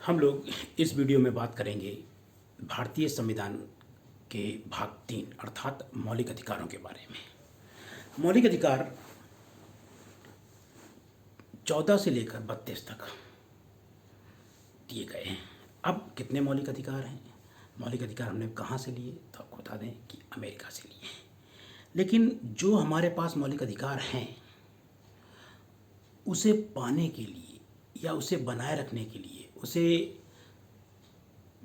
हम लोग इस वीडियो में बात करेंगे भारतीय संविधान के भाग 3 अर्थात मौलिक अधिकारों के बारे में। मौलिक अधिकार 14 से लेकर 32 तक दिए गए हैं। अब कितने मौलिक अधिकार हैं? मौलिक अधिकार हमने कहाँ से लिए? तो आपको बता दें कि अमेरिका से लिए हैं। लेकिन जो हमारे पास मौलिक अधिकार हैं उसे पाने के लिए या उसे बनाए रखने के लिए, उसे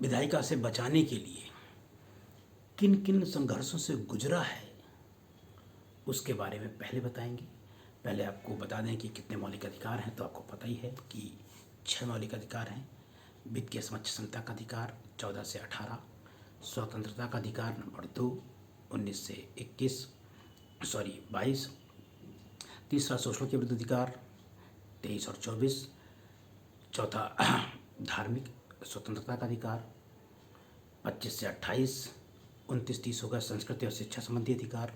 विधायिका से बचाने के लिए किन किन संघर्षों से गुजरा है उसके बारे में पहले बताएंगे। पहले आपको बता दें कि कितने मौलिक अधिकार हैं। तो आपको पता ही है कि 6 मौलिक अधिकार हैं। वित्तीय समता का अधिकार 14 से 18, स्वतंत्रता का अधिकार नंबर 2 19 से 22, तीसरा शोषण के विरुद्ध अधिकार 23 और 24, चौथा धार्मिक स्वतंत्रता का अधिकार 25 से 28, 29-30 होगा संस्कृति और शिक्षा संबंधी अधिकार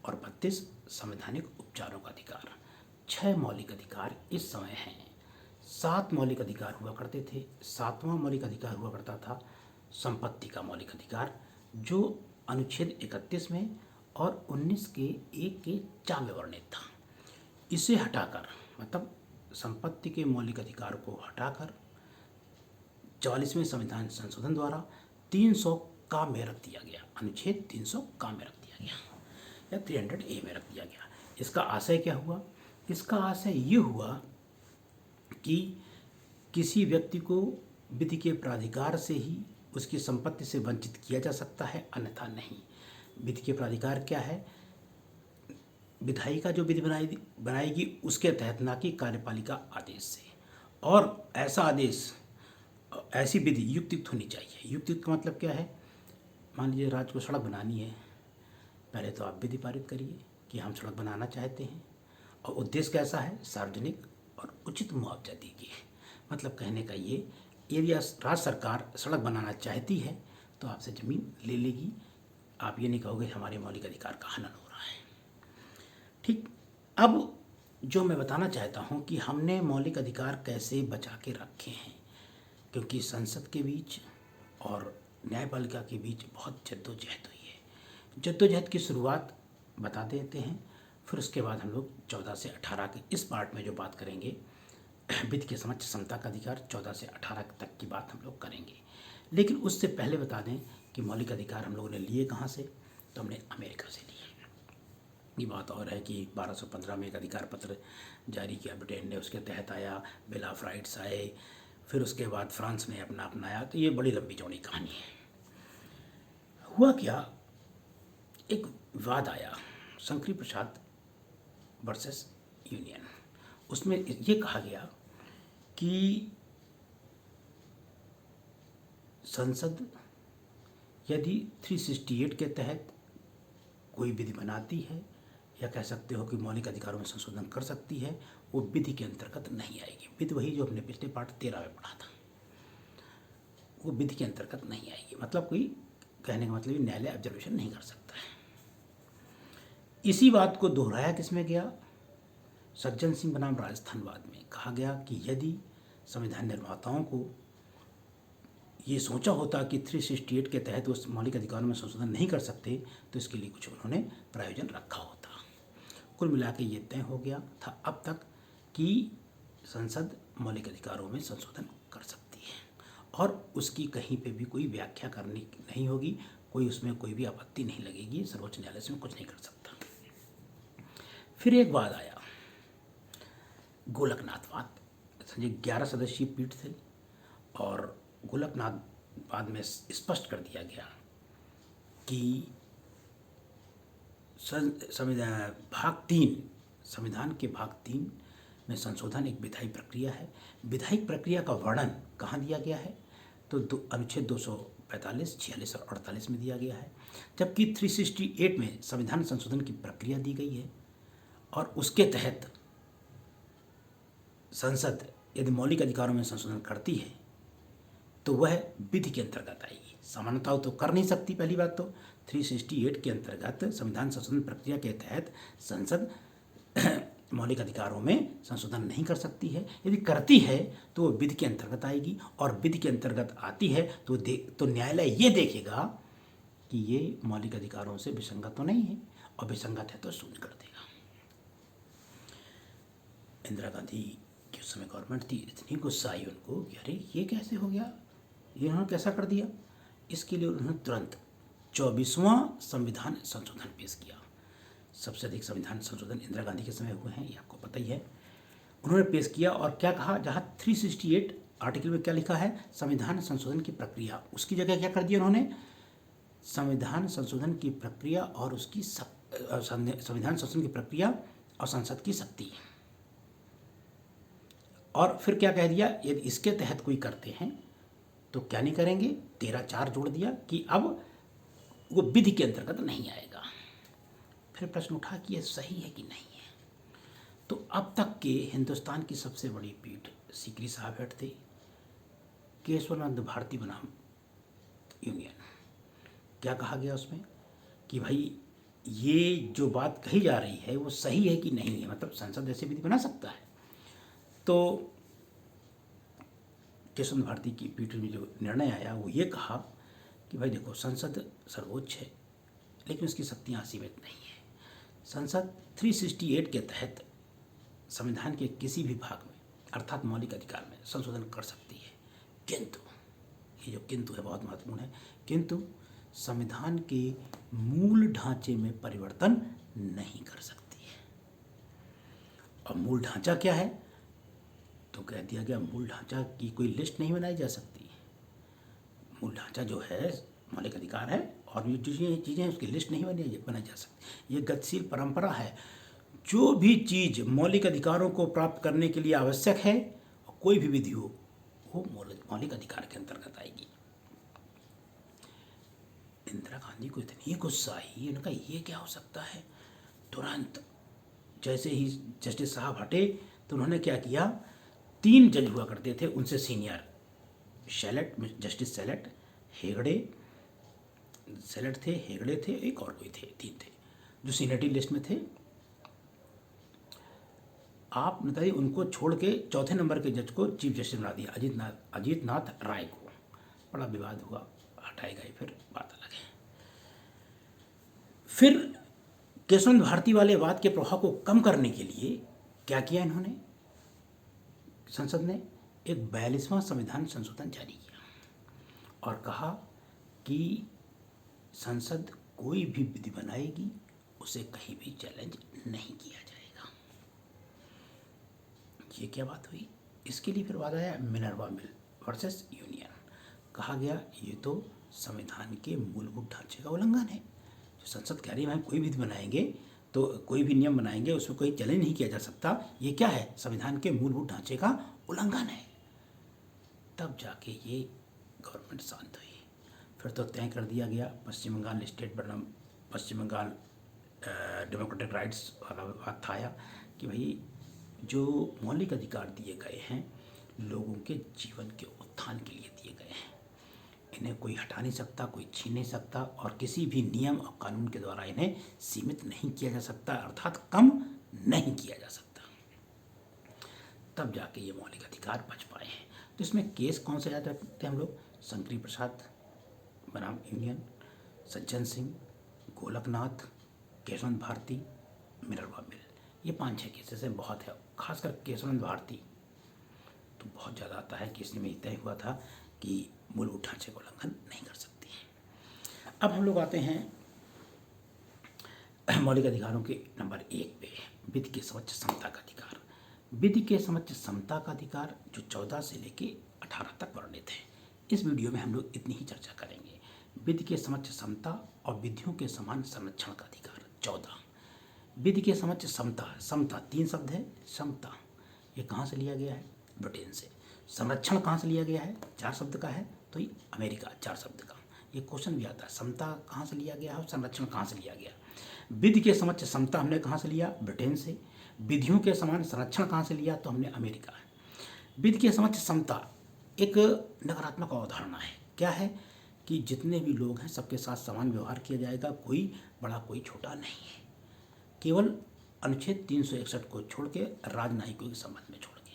और 32 संवैधानिक उपचारों का अधिकार। 6 मौलिक अधिकार इस समय हैं। 7 मौलिक अधिकार हुआ करते थे। 7वां मौलिक अधिकार हुआ करता था संपत्ति का मौलिक अधिकार, जो अनुच्छेद 31 में और 19 के 1 के 4 में वर्णित था। इसे हटाकर, मतलब संपत्ति के मौलिक अधिकार को हटाकर 44वें संविधान संशोधन द्वारा 300 का में रख दिया गया। अनुच्छेद 300 का में रख दिया गया या 300A में रख दिया गया। इसका आशय क्या हुआ? इसका आशय ये हुआ कि किसी व्यक्ति को विधि के प्राधिकार से ही उसकी संपत्ति से वंचित किया जा सकता है, अन्यथा नहीं। विधि के प्राधिकार क्या है? विधायिका जो विधि बनाएगी उसके तहत, ना कि कार्यपालिका आदेश से। और ऐसा आदेश, ऐसी विधि युक्तियुक्त होनी चाहिए। युक्तियुक्त का मतलब क्या है? मान लीजिए राज्य को सड़क बनानी है, पहले तो आप विधि पारित करिए कि हम सड़क बनाना चाहते हैं और उद्देश्य कैसा है? सार्वजनिक और उचित मुआवजा दीजिए। मतलब कहने का ये, यदि राज्य सरकार सड़क बनाना चाहती है तो आपसे ज़मीन ले लेगी। आप ये नहीं कहोगे हमारे मौलिक अधिकार का हनन हो रहा है। ठीक। अब जो मैं बताना चाहता हूँ कि हमने मौलिक अधिकार कैसे बचा के रखे हैं, क्योंकि संसद के बीच और न्यायपालिका के बीच बहुत जद्दोजहद हुई है। जद्दोजहद की शुरुआत बता देते हैं, फिर उसके बाद हम लोग 14 से 18 के इस पार्ट में जो बात करेंगे, विधि के समता का अधिकार 14 से 18 तक की बात हम लोग करेंगे। लेकिन उससे पहले बता दें कि मौलिक अधिकार हम लोगों ने लिए कहाँ से? तो हमने अमेरिका से लिए। ये बात और है कि 1215 में एक अधिकार पत्र जारी किया ब्रिटेन ने, उसके तहत आया। बिल ऑफ राइट्स आए, फिर उसके बाद फ्रांस ने अपना अपनाया। तो ये बड़ी लंबी चौड़ी कहानी है। हुआ क्या, एक विवाद आया, शंकरी प्रसाद वर्सेस यूनियन। उसमें ये कहा गया कि संसद यदि 368 के तहत कोई विधि बनाती है, या कह सकते हो कि मौलिक अधिकारों में संशोधन कर सकती है, वो विधि के अंतर्गत नहीं आएगी। विधि वही जो हमने पिछले पार्ट 13 में पढ़ा था, वो विधि के अंतर्गत नहीं आएगी। मतलब कोई, कहने का मतलब न्यायालय ऑब्जर्वेशन नहीं कर सकता है। इसी बात को दोहराया किसमें गया? सज्जन सिंह बनाम राजस्थानवाद में कहा गया कि यदि संविधान निर्माताओं को ये सोचा होता कि 368 के तहत उस मौलिक अधिकारों में संशोधन नहीं कर सकते, तो इसके लिए कुछ उन्होंने प्रायोजन रखा होता। कुल मिला के ये तय हो गया था अब तक कि संसद मौलिक अधिकारों में संशोधन कर सकती है और उसकी कहीं पे भी कोई व्याख्या करनी नहीं होगी, कोई उसमें कोई भी आपत्ति नहीं लगेगी। सर्वोच्च न्यायालय इसमें कुछ नहीं कर सकता। फिर एक बात आया, गोलकनाथवाद। 11 सदस्यीय पीठ थे और गोलकनाथवाद में स्पष्ट कर दिया गया कि भाग 3, संविधान के भाग 3 में संशोधन एक विधायी प्रक्रिया है। विधायी प्रक्रिया का वर्णन कहाँ दिया गया है? तो अनुच्छेद 245, 46 और 48 में दिया गया है। जबकि 368 में संविधान संशोधन की प्रक्रिया दी गई है और उसके तहत संसद यदि मौलिक अधिकारों में संशोधन करती है तो वह विधि के अंतर्गत आएगी। सामान्यतः तो कर नहीं सकती। पहली बात तो 368 के अंतर्गत संविधान संशोधन प्रक्रिया के तहत संसद मौलिक अधिकारों में संशोधन नहीं कर सकती है। यदि करती है तो वो विधि के अंतर्गत आएगी, और विधि के अंतर्गत आती है तो न्यायालय ये देखेगा कि ये मौलिक अधिकारों से विसंगत तो नहीं है, और विसंगत है तो शून्य कर देगा। इंदिरा गांधी की उस समय गवर्नमेंट थी, इतनी गुस्सा आई उनको कि अरे ये कैसे हो गया, ये उन्होंने कैसा कर दिया। इसके लिए उन्होंने तुरंत 24वां संविधान संशोधन पेश किया। सबसे अधिक संविधान संशोधन इंदिरा गांधी के समय हुए हैं, ये आपको पता ही है। उन्होंने पेश किया और क्या कहा, जहाँ 368 आर्टिकल में क्या लिखा है, संविधान संशोधन की प्रक्रिया, उसकी जगह क्या कर दिया उन्होंने, संविधान संशोधन की प्रक्रिया और उसकी संविधान संशोधन की प्रक्रिया और संसद की शक्ति। और फिर क्या कह दिया, यदि इसके तहत कोई करते हैं तो क्या नहीं करेंगे, 13(4) जोड़ दिया कि अब वो विधि के अंतर्गत नहीं आएगा। फिर प्रश्न उठा कि ये सही है कि नहीं है। तो अब तक के हिंदुस्तान की सबसे बड़ी पीठ सीकरी साहब हेड थे, केशवानंद भारती बनाम यूनियन। क्या कहा गया उसमें कि भाई ये जो बात कही जा रही है वो सही है कि नहीं है, मतलब संसद ऐसे विधि बना सकता है। तो केशवानंद भारती की पीठ में जो निर्णय आया वो ये कहा कि भाई देखो, संसद सर्वोच्च है लेकिन उसकी शक्तियाँ असीमित नहीं है। संसद 368 के तहत संविधान के किसी भी भाग में अर्थात मौलिक अधिकार में संशोधन कर सकती है, किंतु ये जो किंतु है बहुत महत्वपूर्ण है, किंतु संविधान के मूल ढांचे में परिवर्तन नहीं कर सकती है। और मूल ढांचा क्या है, तो कह दिया गया मूल ढांचा की कोई लिस्ट नहीं बनाई जा सकती। मूल ढांचा जो है मौलिक अधिकार है, और ये जो चीज़ें उसकी लिस्ट नहीं बनाई जा सकती। ये गतिशील परंपरा है, जो भी चीज़ मौलिक अधिकारों को प्राप्त करने के लिए आवश्यक है, कोई भी विधि हो, वो मौलिक अधिकार के अंतर्गत आएगी। इंदिरा गांधी को इतनी गुस्सा आई, उनका ये क्या हो सकता है। तुरंत जैसे ही जस्टिस साहब हटे तो उन्होंने क्या किया, 3 जज हुआ करते थे उनसे सीनियर, शैलट, जस्टिस शैलट, हेगड़े, शैलट थे, हेगड़े थे, एक और कोई थे, 3 थे जो सीनियरिटी लिस्ट में थे। आप बताइए, उनको छोड़ के चौथे नंबर के जज को चीफ जस्टिस बना दिया, अजीत नाथ राय को। बड़ा विवाद हुआ, हटाए गए, फिर बात अलग है। फिर केशवानंद भारती वाले वाद के प्रभाव को कम करने के लिए क्या किया इन्होंने, संसद ने एक 42वां संविधान संशोधन जारी किया और कहा कि संसद कोई भी विधि बनाएगी उसे कहीं भी चैलेंज नहीं किया जाएगा। ये क्या बात हुई, इसके लिए फिर वाद आया मिनर्वा मिल वर्सेस यूनियन। कहा गया ये तो संविधान के मूलभूत ढांचे का उल्लंघन है। जो संसद कह रही है कोई विधि बनाएंगे तो कोई भी नियम बनाएंगे उसमें कोई चैलेंज नहीं किया जा सकता, ये क्या है, संविधान के मूलभूत ढांचे का उल्लंघन है। तब जाके ये गवर्नमेंट शांत हुई। फिर तो तय कर दिया गया, पश्चिम बंगाल स्टेट बनाम पश्चिम बंगाल डेमोक्रेटिक राइट्स वाला बात था आया कि भाई जो मौलिक अधिकार दिए गए हैं लोगों के जीवन के उत्थान के लिए दिए गए हैं, इन्हें कोई हटा नहीं सकता, कोई छीन नहीं सकता, और किसी भी नियम और कानून के द्वारा इन्हें सीमित नहीं किया जा सकता, अर्थात कम नहीं किया जा सकता। तब जाके ये मौलिक अधिकार बच पाए हैं। तो इसमें केस कौन से याद रखते हैं हम लोग, शंकरी प्रसाद बनाम यूनियन, सज्जन सिंह, गोलकनाथ, केशवानंद भारती, मिनर्वा मिल, ये 5-6 केसेस हैं। बहुत है, खासकर केशवानंद भारती तो बहुत ज़्यादा आता है कि इसमें तय हुआ था कि मूलभूत ढांचे का उल्लंघन नहीं कर सकती है। अब हम लोग आते हैं मौलिक अधिकारों के नंबर 1 पे, विधि के समक्ष समता का अधिकार। विधि के समक्ष समता का अधिकार जो 14 से लेके 18 तक वर्णित है। इस वीडियो में हम लोग इतनी ही चर्चा करेंगे। विधि के समक्ष समता और विधियों के समान संरक्षण का अधिकार 14। विधि के समक्ष समता, समता 3 शब्द है, समता ये कहाँ से लिया गया है, ब्रिटेन से। संरक्षण कहाँ से लिया गया है, 4 शब्द का है, तो ये अमेरिका 4 शब्द का। ये क्वेश्चन भी आता है, समता कहाँ से लिया गया है और संरक्षण कहाँ से लिया गया। विधि के समक्ष समता हमने कहाँ से लिया, ब्रिटेन से। विधियों के समान संरक्षण कहाँ से लिया, तो हमने अमेरिका। विधि के समक्ष समता एक नकारात्मक अवधारणा है। क्या है कि जितने भी लोग हैं सबके साथ समान व्यवहार किया जाएगा, कोई बड़ा कोई छोटा नहीं है। केवल अनुच्छेद 361 को छोड़ के राजनयिकों के संबंध में छोड़ के,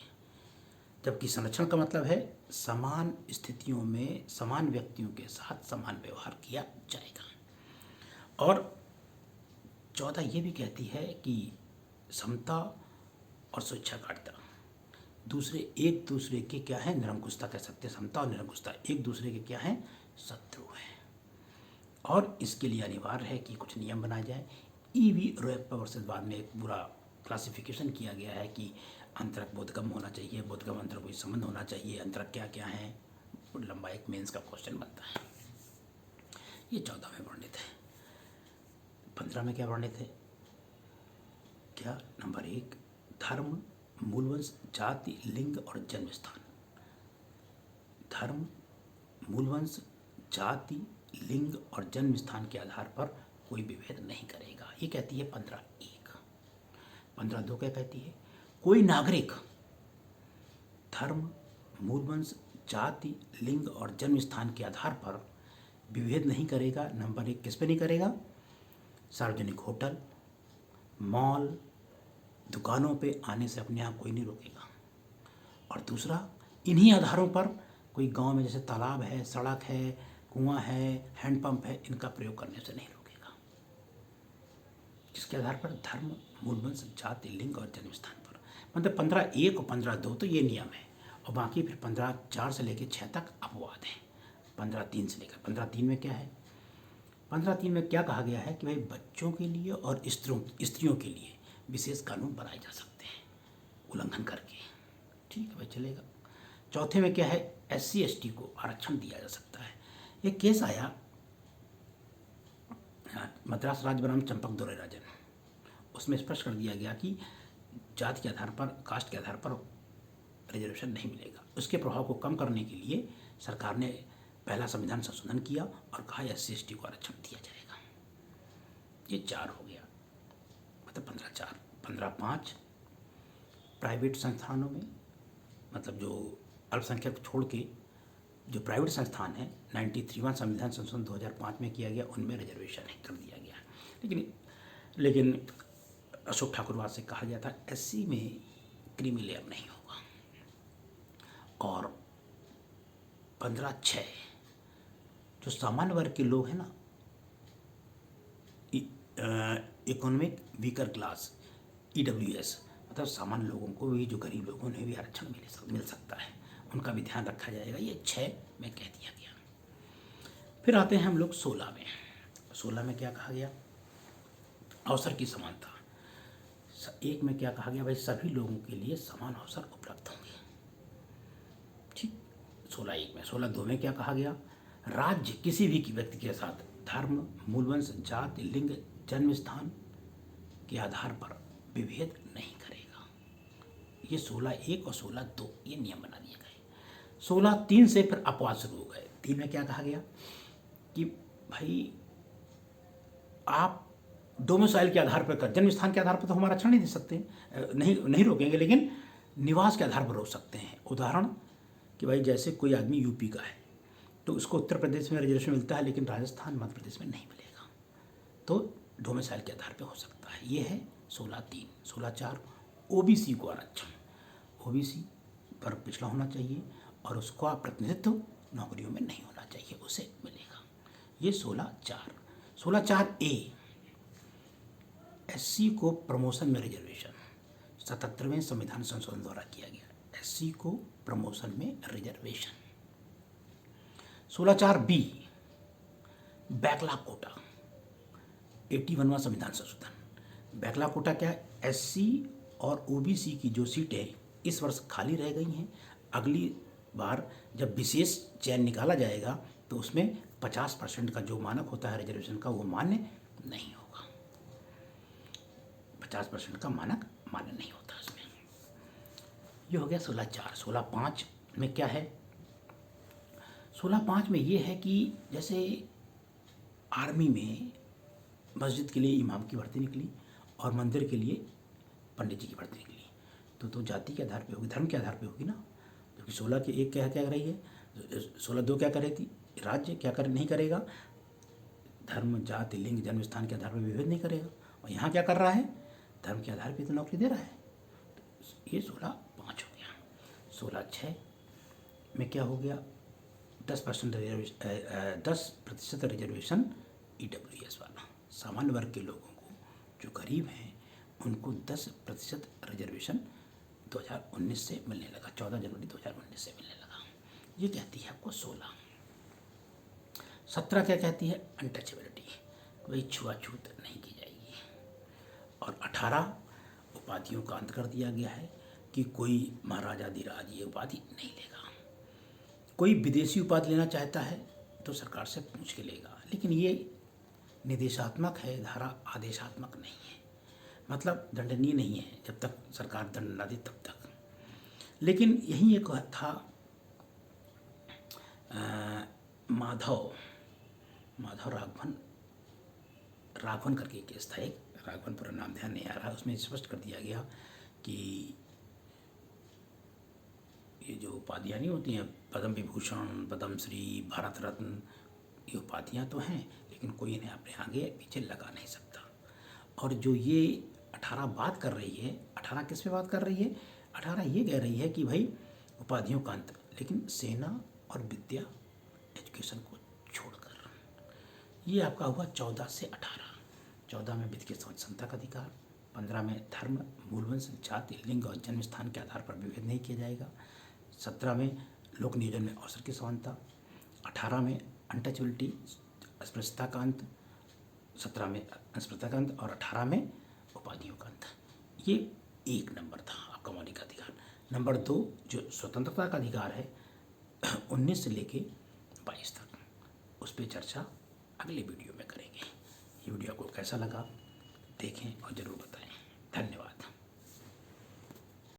जबकि संरक्षण का मतलब है समान स्थितियों में समान व्यक्तियों के साथ समान व्यवहार किया जाएगा। और 14 ये भी कहती है कि समता और स्वेच्छाकारिता एक दूसरे के क्या है, निरंकुशता कह सकते हैं, समता और निरंकुशता एक दूसरे के क्या है, शत्रु है। और इसके लिए अनिवार्य है कि कुछ नियम बनाए जाए। ईवी रोयप्पा वर्सेस बाद में एक पूरा क्लासिफिकेशन किया गया है कि अंतरक बोधगम्य होना चाहिए, बोधगम्य अंतरक कोई संबंध होना चाहिए, अंतरक क्या क्या है, लंबा एक मेंस का क्वेश्चन बनता है। ये 14 में वर्णित है। 15 में क्या वर्णित है, क्या नंबर 1, धर्म, मूलवंश, जाति, लिंग और जन्म स्थान। धर्म, मूलवंश, जाति, लिंग और जन्म स्थान के आधार पर कोई विभेद नहीं करेगा, ये कहती है 15(1). 15(2) क्या कहती है, कोई नागरिक धर्म, मूलवंश, जाति, लिंग और जन्म स्थान के आधार पर विभेद नहीं करेगा। नंबर 1 किस पे नहीं करेगा, सार्वजनिक होटल, मॉल, दुकानों पे आने से अपने यहाँ कोई नहीं रोकेगा। और दूसरा, इन्हीं आधारों पर कोई गांव में जैसे तालाब है, सड़क है, कुआं है, हैंडपंप है, इनका प्रयोग करने से नहीं रोकेगा। जिसके आधार पर धर्म, मूलवंश, जाति, लिंग और जन्म स्थान पर, मतलब 15(1) और 15(2) तो ये नियम है, और बाकी फिर 15(4) से लेकर 6 तक अपवाद है। 15(3) से लेकर 15(3) में क्या है, 15(3) में क्या कहा गया है कि भाई बच्चों के लिए और स्त्रियों के लिए विशेष कानून बनाए जा सकते हैं उल्लंघन करके, ठीक है भाई, चलेगा। चौथे में क्या है, SC ST को आरक्षण दिया जा सकता है। एक केस आया मद्रास राज्य बनाम चंपक दोराइराजन, उसमें स्पष्ट कर दिया गया कि जाति के आधार पर, कास्ट के आधार पर रिजर्वेशन नहीं मिलेगा। उसके प्रभाव को कम करने के लिए सरकार ने पहला संविधान संशोधन किया और कहा SC ST को आरक्षण दिया जाएगा। ये 4 हो गया, मतलब 15(4). 15(5) प्राइवेट संस्थानों में, मतलब जो अल्पसंख्यक छोड़ के जो प्राइवेट संस्थान है, 93वां संविधान संशोधन 2005 में किया गया, उनमें रिजर्वेशन कर दिया गया। लेकिन अशोक ठाकुरवाद से कहा गया था SC में क्रीमी लेयर नहीं होगा। और 15(6) जो सामान्य वर्ग के लोग हैं ना, इकोनॉमिक वीकर क्लास, EWS, मतलब सामान्य लोगों को भी, जो गरीब लोगों ने भी आरक्षण मिल सकता है, उनका भी ध्यान रखा जाएगा। ये 6 में कह दिया गया। फिर आते हैं हम लोग 16 में। 16 में क्या कहा गया, अवसर की समानता। 1 में क्या कहा गया, भाई सभी लोगों के लिए समान अवसर उपलब्ध होंगे, ठीक। 16(1) में। 16(2) में क्या कहा गया, राज्य किसी भी व्यक्ति के साथ धर्म, मूलवंश, जाति, लिंग, जन्म स्थान के आधार पर विभेद नहीं करेगा। ये 16(1) और 16(2) ये नियम बना दिए गए। 16(3) से फिर अपवाद शुरू हो गए। 3 में क्या कहा गया कि भाई आप डोमिसाइल के आधार पर, जन्म स्थान के आधार पर तो हम आरक्षण नहीं दे सकते, नहीं रोकेंगे, लेकिन निवास के आधार पर रोक सकते हैं। उदाहरण कि भाई जैसे कोई आदमी यूपी का है तो उसको उत्तर प्रदेश में रिजर्वेशन मिलता है, लेकिन राजस्थान, मध्य प्रदेश में नहीं मिलेगा, तो डोमिसाइल के आधार पर हो सकता है। ये है 16(3). 16(4) OBC को आरक्षण, OBC पर पिछड़ा होना चाहिए और उसका प्रतिनिधित्व नौकरियों में नहीं होना चाहिए, उसे मिलेगा। ये 16(4). 16(4)A, SC को प्रमोशन में रिजर्वेशन, 77वें संविधान संशोधन द्वारा किया गया, SC को प्रमोशन में रिजर्वेशन। 16(4)B, बैकलॉग कोटा, 81वां संविधान संशोधन। बैकलॉग कोटा क्या है, SC और OBC की जो सीटें इस वर्ष खाली रह गई हैं, अगली बार जब विशेष चयन निकाला जाएगा तो उसमें 50% का जो मानक होता है रिजर्वेशन का, वो मान्य नहीं होगा। 50% का मानक मान्य नहीं होता इसमें। ये हो गया 16(4). 16(5) में क्या है, 16(5) में ये है कि जैसे आर्मी में मस्जिद के लिए इमाम की भर्ती निकली और मंदिर के लिए पंडित जी की भर्ती निकली, तो जाति के आधार पे होगी, धर्म के आधार पे होगी ना। क्योंकि 16(1) क्या कर रही है, 16(2) क्या कर रही थी, राज्य क्या नहीं करेगा, धर्म, जाति, लिंग, जन्म स्थान के आधार पर विभेद नहीं करेगा। और यहाँ क्या कर रहा है, धर्म के आधार पर तो नौकरी दे रहा है। तो ये 16(5) हो गया। 16(6) में क्या हो गया, 10% रिजर्वेशन, 10% रिजर्वेशन EWS वाला, सामान्य वर्ग के लोगों को जो गरीब हैं उनको 10% रिजर्वेशन 2019 से मिलने लगा, 14 जनवरी 2019 से मिलने लगा। ये कहती है आपको 16। 17 क्या कहती है, अनटचेबिलिटी, वही छुआछूत नहीं की जाएगी। और 18 उपाधियों का अंत कर दिया गया है कि कोई महाराजाधिराज ये उपाधि नहीं लेगा। कोई विदेशी उपाधि लेना चाहता है तो सरकार से पूछ के लेगा, लेकिन ये निर्देशात्मक है धारा, आदेशात्मक नहीं है, मतलब दंडनीय नहीं है जब तक सरकार दंड न दे तब तक। लेकिन यही एक था माधव राघवन करके केस था एक, राघवन पूरा नाम ध्यान नहीं आ रहा, उसमें स्पष्ट कर दिया गया कि ये जो उपाधियाँ नहीं होती हैं, पद्म विभूषण, पद्मश्री, भारत रत्न, ये उपाधियाँ तो हैं लेकिन कोई इन्हें अपने आगे पीछे लगा नहीं सकता। और जो ये 18 बात कर रही है, 18 किस पे बात कर रही है, 18 ये कह रही है कि भाई उपाधियों का अंत, लेकिन सेना और विद्या एजुकेशन को छोड़कर। ये आपका हुआ 14 से 18। 14 में वित्त की स्वतंत्रता का अधिकार, 15 में धर्म, मूलवंश, जाति, लिंग और जन्म स्थान के आधार पर विभेद नहीं किया जाएगा, 17 में लोक नियोजन में अवसर की समानता, 18 में अनटचेबिलिटी, अस्पृश्यता का अंत, 17 में अस्पृश्यता का अंत और 18 में उपाधियों का अंत। ये 1 नंबर था आपका मौलिक अधिकार। नंबर 2 जो स्वतंत्रता का अधिकार है 19 से लेके 22 तक, उस पर चर्चा अगले वीडियो में करेंगे। ये वीडियो आपको कैसा लगा देखें और ज़रूर बताएं। धन्यवाद।